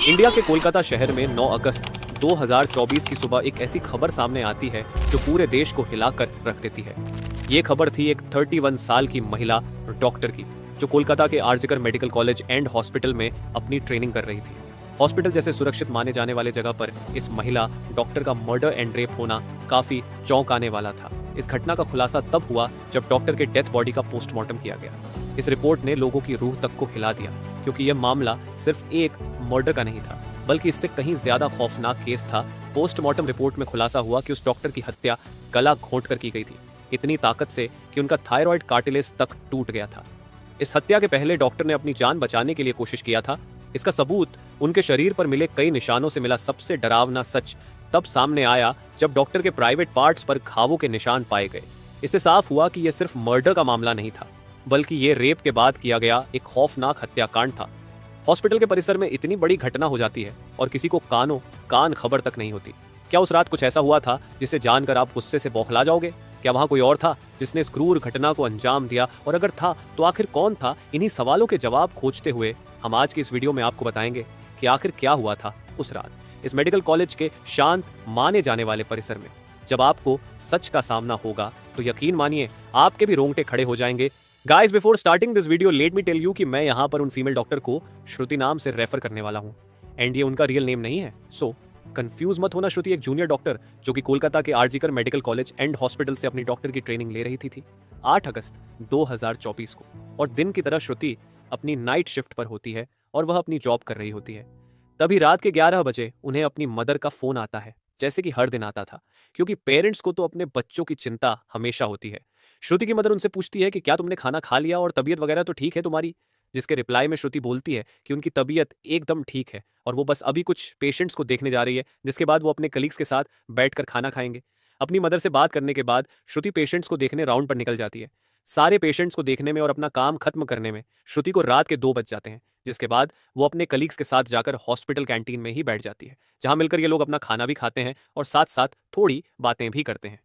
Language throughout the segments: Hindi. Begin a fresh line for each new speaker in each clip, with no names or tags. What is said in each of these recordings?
इंडिया के कोलकाता शहर में 9 अगस्त 2024 की सुबह एक ऐसी खबर सामने आती है जो पूरे देश को हिलाकर रख देती है। ये खबर थी एक 31 साल की महिला डॉक्टर की, जो कोलकाता के RG Kar medical college and hospital में अपनी ट्रेनिंग कर रही थी। हॉस्पिटल जैसे सुरक्षित माने जाने वाले जगह पर इस महिला डॉक्टर का मर्डर एंड रेप होना काफी चौंकाने वाला था। इस घटना का खुलासा तब हुआ जब डॉक्टर के डेथ बॉडी का पोस्टमार्टम किया गया। इस रिपोर्ट ने लोगों की रूह तक को हिला दिया, क्योंकि यह मामला सिर्फ एक मर्डर का नहीं था, बल्कि इससे कहीं ज्यादा खौफनाक केस था। पोस्टमार्टम रिपोर्ट में खुलासा हुआ कि उस डॉक्टर की हत्या गला घोंटकर की गई थी, इतनी ताकत से कि उनका थायराइड कार्टिलेज तक टूट गया था। इस हत्या के पहले डॉक्टर ने अपनी जान बचाने के लिए कोशिश किया था। इसका सबूत उनके शरीर पर मिले कई निशानों से मिला। सबसे डरावना सच तब सामने आया जब डॉक्टर के प्राइवेट पार्ट्स पर घावों के निशान पाए गए। इससे साफ हुआ कि यह सिर्फ मर्डर का मामला नहीं था, बल्कि ये रेप के बाद किया गया एक खौफनाक हत्याकांड था। हॉस्पिटल के परिसर में इतनी बड़ी घटना हो जाती है और किसी को कान खबर तक नहीं होती। क्या उस रात कुछ ऐसा हुआ था जिसे जानकर आप गुस्से से बौखला जाओगे? क्या वहां कोई और था जिसने इस क्रूर घटना को अंजाम दिया? और अगर था तो आखिर कौन था? इन्हीं सवालों के जवाब खोजते हुए हम आज की इस वीडियो में आपको बताएंगे कि आखिर क्या हुआ था उस रात इस मेडिकल कॉलेज के शांत माने जाने वाले परिसर में। जब आपको सच का सामना होगा तो यकीन मानिए आपके भी रोंगटे खड़े हो जाएंगे। Guys, before starting this video let me tell you कि मैं यहाँ पर उन फीमेल डॉक्टर को श्रुति नाम से रेफर करने वाला हूँ, एंड ये उनका रियल नेम नहीं है, सो कंफ्यूज मत होना। श्रुति एक जूनियर डॉक्टर जो कि कोलकाता के RG Kar medical college and hospital से अपनी डॉक्टर की ट्रेनिंग ले रही थी 8 अगस्त 2024 को। और दिन की तरह श्रुति अपनी नाइट शिफ्ट पर होती है और वह अपनी जॉब कर रही होती है। तभी रात के 11 बजे उन्हें अपनी मदर का फोन आता है, जैसे कि हर दिन आता था, क्योंकि पेरेंट्स को तो अपने बच्चों की चिंता हमेशा होती है। श्रुति की मदर उनसे पूछती है कि क्या तुमने खाना खा लिया और तबीयत वगैरह तो ठीक है तुम्हारी? जिसके रिप्लाई में श्रुति बोलती है कि उनकी तबीयत एकदम ठीक है और वो बस अभी कुछ पेशेंट्स को देखने जा रही है, जिसके बाद वो अपने कलीग्स के साथ बैठकर खाना खाएंगे। अपनी मदर से बात करने के बाद श्रुति पेशेंट्स को देखने राउंड पर निकल जाती है। सारे पेशेंट्स को देखने में और अपना काम खत्म करने में श्रुति को रात के 2 बज जाते हैं, जिसके बाद वो अपने कलीग्स के साथ जाकर हॉस्पिटल कैंटीन में ही बैठ जाती है, जहां मिलकर ये लोग अपना खाना भी खाते हैं और साथ साथ थोड़ी बातें भी करते हैं।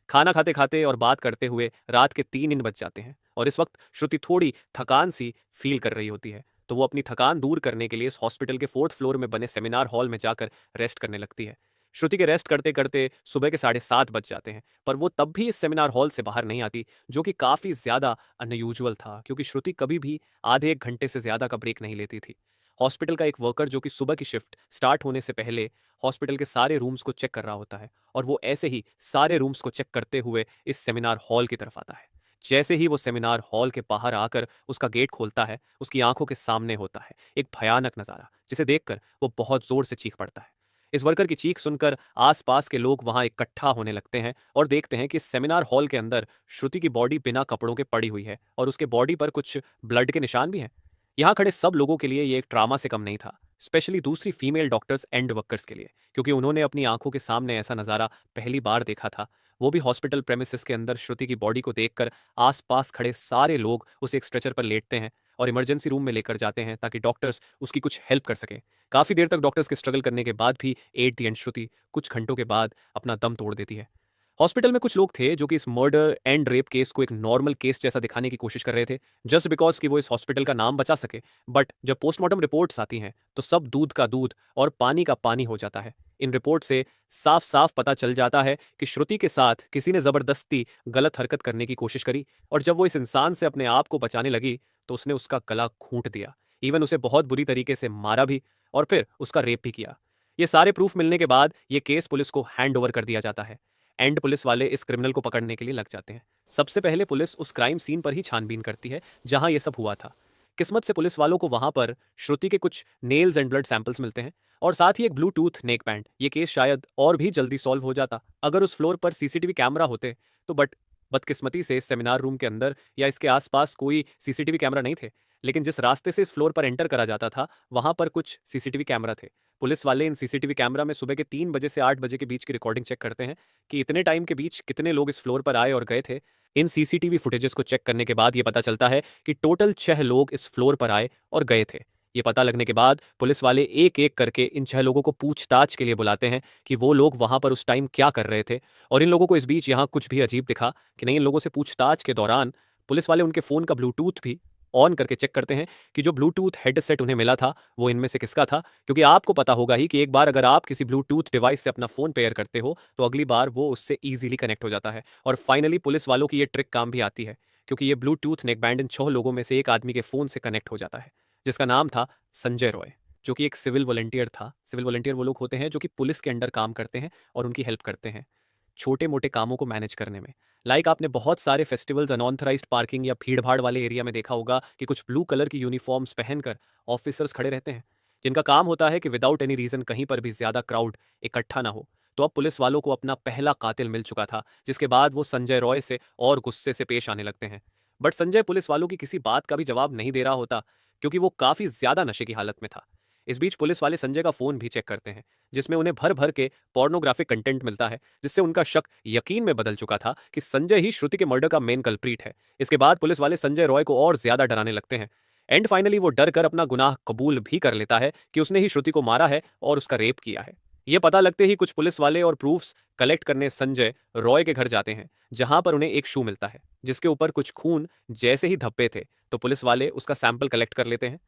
खाना खाते खाते और बात करते हुए रात के 3 बज जाते हैं और इस वक्त श्रुति थोड़ी थकान सी फील कर रही होती है, तो वो अपनी थकान दूर करने के लिए इस हॉस्पिटल के 4th फ्लोर में बने सेमिनार हॉल में जाकर रेस्ट करने लगती है। श्रुति के रेस्ट करते करते सुबह के 7:30 बज जाते हैं, पर वो तब भी इस सेमिनार हॉल से बाहर नहीं आती, जो कि काफ़ी ज़्यादा अनयूजुअल था, क्योंकि श्रुति कभी भी आधे 1 घंटे से ज़्यादा का ब्रेक नहीं लेती थी। हॉस्पिटल का एक वर्कर जो कि सुबह की शिफ्ट स्टार्ट होने से पहले हॉस्पिटल के सारे रूम्स को चेक कर रहा होता है, और वो ऐसे ही सारे रूम्स को चेक करते हुए इस सेमिनार हॉल की तरफ आता है। जैसे ही वो सेमिनार हॉल के बाहर आकर उसका गेट खोलता है, उसकी आंखों के सामने होता है एक भयानक नज़ारा, जिसे देखकर वो बहुत जोर से चीख पड़ता है। इस वर्कर की चीख सुनकर आसपास के लोग वहां इकट्ठा होने लगते हैं और देखते हैं कि इस सेमिनार हॉल के अंदर श्रुति की बॉडी बिना कपड़ों के पड़ी हुई है और उसके बॉडी पर कुछ ब्लड के निशान भी हैं। यहाँ खड़े सब लोगों के लिए ये एक ट्रामा से कम नहीं था, स्पेशली दूसरी फीमेल डॉक्टर्स एंड वर्कर्स के लिए, क्योंकि उन्होंने अपनी आंखों के सामने ऐसा नज़ारा पहली बार देखा था। वो भी हॉस्पिटल प्रेमिसेस के अंदर श्रुति की बॉडी को देखकर आसपास खड़े सारे लोग उसे एक स्ट्रेचर पर लेटते हैं और इमरजेंसी रूम में लेकर जाते हैं, ताकि डॉक्टर्स उसकी कुछ हेल्प कर सकें। काफ़ी देर तक डॉक्टर्स के स्ट्रगल करने के बाद भी एट द एंड श्रुति कुछ घंटों के बाद अपना दम तोड़ देती है। हॉस्पिटल में कुछ लोग थे जो कि इस मर्डर एंड रेप केस को एक नॉर्मल केस जैसा दिखाने की कोशिश कर रहे थे, जस्ट बिकॉज कि वो इस हॉस्पिटल का नाम बचा सके। बट जब पोस्टमार्टम रिपोर्ट्स आती हैं तो सब दूध का दूध और पानी का पानी हो जाता है। इन रिपोर्ट से साफ साफ पता चल जाता है कि श्रुति के साथ किसी ने जबरदस्ती गलत हरकत करने की कोशिश करी, और जब वो इस इंसान से अपने आप को बचाने लगी तो उसने उसका गला घूंट दिया, इवन उसे बहुत बुरी तरीके से मारा भी और फिर उसका रेप भी किया। ये सारे प्रूफ मिलने के बाद ये केस पुलिस को हैंड ओवर कर दिया जाता है, एंड पुलिस वाले इस क्रिमिनल को पकड़ने के लिए लग जाते हैं। सबसे पहले पुलिस उस क्राइम सीन पर ही छानबीन करती है जहां ये सब हुआ था। किस्मत से पुलिस वालों को वहां पर श्रुति के कुछ नेल्स एंड ब्लड सैंपल्स मिलते हैं और साथ ही एक ब्लूटूथ नेक बैंड। ये केस शायद और भी जल्दी सॉल्व हो जाता अगर उस फ्लोर पर सीसीटीवी कैमरा होते तो, बट बदकिस्मती से इस सेमिनार रूम के अंदर या इसके आसपास कोई सीसीटीवी कैमरा नहीं थे। लेकिन जिस रास्ते से इस फ्लोर पर एंटर करा जाता था वहां पर कुछ सीसीटीवी कैमरा थे। पुलिस वाले इन सीसीटीवी कैमरा में सुबह के 3 बजे से 8 बजे के बीच की रिकॉर्डिंग चेक करते हैं कि इतने टाइम के बीच कितने लोग इस फ्लोर पर आए और गए थे। इन सीसीटीवी फुटेजेस को चेक करने के बाद ये पता चलता है कि टोटल 6 लोग इस फ्लोर पर आए और गए थे। ये पता लगने के बाद पुलिस वाले एक एक करके इन 6 लोगों को पूछताछ के लिए बुलाते हैं कि वो लोग वहां पर उस टाइम क्या कर रहे थे। और इन लोगों को इस बीच यहाँ कुछ भी अजीब दिखा कि नहीं, इन लोगों से पूछताछ के दौरान पुलिस वाले उनके फ़ोन का ब्लूटूथ भी ऑन करके चेक करते हैं कि जो ब्लूटूथ हेडसेट उन्हें मिला था वो इनमें से किसका था, क्योंकि आपको पता होगा ही कि एक बार अगर आप किसी ब्लूटूथ डिवाइस से अपना फ़ोन पेयर करते हो तो अगली बार वो उससे ईजिली कनेक्ट हो जाता है। और फाइनली पुलिस वालों की ये ट्रिक काम भी आती है, क्योंकि ये ब्लूटूथ नेकबैंड इन 6 लोगों में से एक आदमी के फ़ोन से कनेक्ट हो जाता है, जिसका नाम था संजय रॉय, जो कि एक सिविल वॉलंटियर था। सिविल वॉलंटियर वो लोग होते हैं जो कि पुलिस के अंडर काम करते हैं और उनकी हेल्प करते हैं छोटे मोटे कामों को मैनेज करने में। आपने बहुत सारे फेस्टिवल्स अनऑथराइज्ड पार्किंग या भीड़ भाड़ वाले एरिया में देखा होगा कि कुछ ब्लू कलर की यूनिफॉर्म्स पहनकर ऑफिसर्स खड़े रहते हैं, जिनका काम होता है कि विदाउट एनी रीजन कहीं पर भी ज्यादा क्राउड इकट्ठा ना हो। तो अब पुलिस वालों को अपना पहला कातिल मिल चुका था, जिसके बाद वो संजय रॉय से और गुस्से से पेश आने लगते हैं। बट संजय पुलिस वालों की किसी बात का भी जवाब नहीं दे रहा होता, क्योंकि वो काफी ज्यादा नशे की हालत में था। इस बीच पुलिस वाले संजय का फोन भी चेक करते हैं, जिसमें उन्हें भर भर के पोर्नोग्राफिक कंटेंट मिलता है, जिससे उनका शक यकीन में बदल चुका था कि संजय ही श्रुति के मर्डर का मेन कल्प्रीट है। इसके बाद पुलिस वाले संजय रॉय को और ज्यादा डराने लगते हैं। एंड फाइनली वो डर कर अपना गुनाह कबूल भी कर लेता है कि उसने ही श्रुति को मारा है और उसका रेप किया है। ये पता लगते ही कुछ पुलिस वाले और प्रूफ्स कलेक्ट करने संजय रॉय के घर जाते हैं, जहां पर उन्हें एक शू मिलता है जिसके ऊपर कुछ खून जैसे ही धब्बे थे। तो पुलिस वाले उसका सैंपल कलेक्ट कर लेते हैं।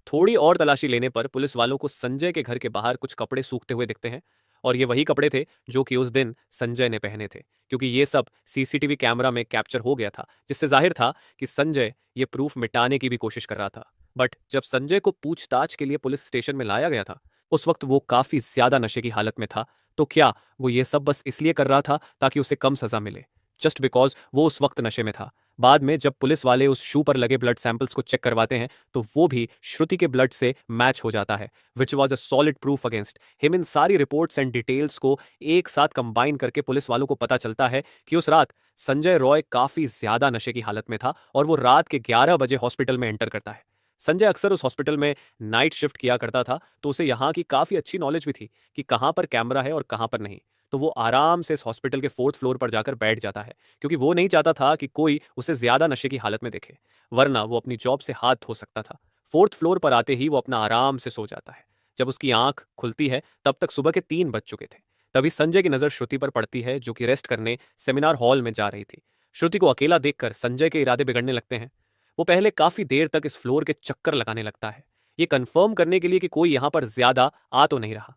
थोड़ी और तलाशी लेने पर पुलिस वालों को संजय के घर के बाहर कुछ कपड़े सूखते हुए दिखते हैं, और ये वही कपड़े थे जो कि उस दिन संजय ने पहने थे, क्योंकि ये सब सीसीटीवी कैमरा में कैप्चर हो गया था, जिससे जाहिर था कि संजय ये प्रूफ मिटाने की भी कोशिश कर रहा था। बट जब संजय को पूछताछ के लिए पुलिस स्टेशन में लाया गया था, उस वक्त वो काफी ज्यादा नशे की हालत में था। तो क्या वो ये सब बस इसलिए कर रहा था ताकि उसे कम सजा मिले, जस्ट बिकॉज वो उस वक्त नशे में था? बाद में जब पुलिस वाले उस शू पर लगे ब्लड सैंपल्स को चेक करवाते हैं तो वो भी श्रुति के ब्लड से मैच हो जाता है, which was a solid proof against him. इन सारी रिपोर्ट्स एंड डिटेल्स को एक साथ कंबाइन करके पुलिस वालों को पता चलता है कि उस रात संजय रॉय काफी ज्यादा नशे की हालत में था और वो रात के 11 बजे हॉस्पिटल में एंटर करता है। संजय अक्सर उस हॉस्पिटल में नाइट शिफ्ट किया करता था, तो उसे यहाँ की काफी अच्छी नॉलेज भी थी कि कहाँ पर कैमरा है और कहाँ पर नहीं। तो वो आराम से इस हॉस्पिटल के 4th फ्लोर पर जाकर बैठ जाता है, क्योंकि वो नहीं चाहता था कि कोई उसे ज्यादा नशे की हालत में देखे, वरना वो अपनी जॉब से हाथ धो सकता था। 4th फ्लोर पर आते ही वो अपना आराम से सो जाता है। जब उसकी आंख खुलती है तब तक सुबह के 3 बज चुके थे। तभी संजय की नजर श्रुति पर पड़ती है, जो कि रेस्ट करने सेमिनार हॉल में जा रही थी। श्रुति को अकेला देखकर संजय के इरादे बिगड़ने लगते हैं। वो पहले काफी देर तक इस फ्लोर के चक्कर लगाने लगता है, ये कंफर्म करने के लिए कि कोई यहां पर ज्यादा आ तो नहीं रहा।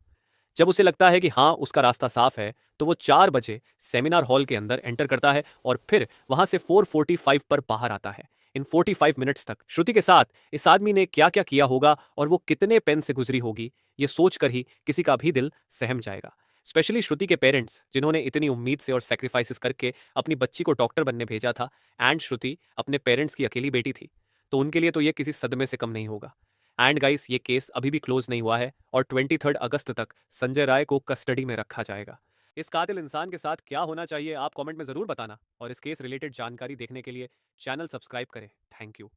जब उसे लगता है कि हाँ उसका रास्ता साफ है, तो वो 4 बजे सेमिनार हॉल के अंदर एंटर करता है और फिर वहां से 4:45 पर बाहर आता है। इन 45 मिनट्स तक श्रुति के साथ इस आदमी ने क्या क्या किया होगा और वो कितने पेन से गुजरी होगी, ये सोचकर ही किसी का भी दिल सहम जाएगा। स्पेशली श्रुति के पेरेंट्स, जिन्होंने इतनी उम्मीद से और सेक्रीफाइसेस करके अपनी बच्ची को डॉक्टर बनने भेजा था, एंड श्रुति अपने पेरेंट्स की अकेली बेटी थी, तो उनके लिए तो ये किसी सदमे से कम नहीं होगा। एंड गाइस, ये केस अभी भी क्लोज नहीं हुआ है और 23 अगस्त तक संजय राय को कस्टडी में रखा जाएगा। इस कातिल इंसान के साथ क्या होना चाहिए आप कमेंट में जरूर बताना, और इस केस रिलेटेड जानकारी देखने के लिए चैनल सब्सक्राइब करें। Thank you.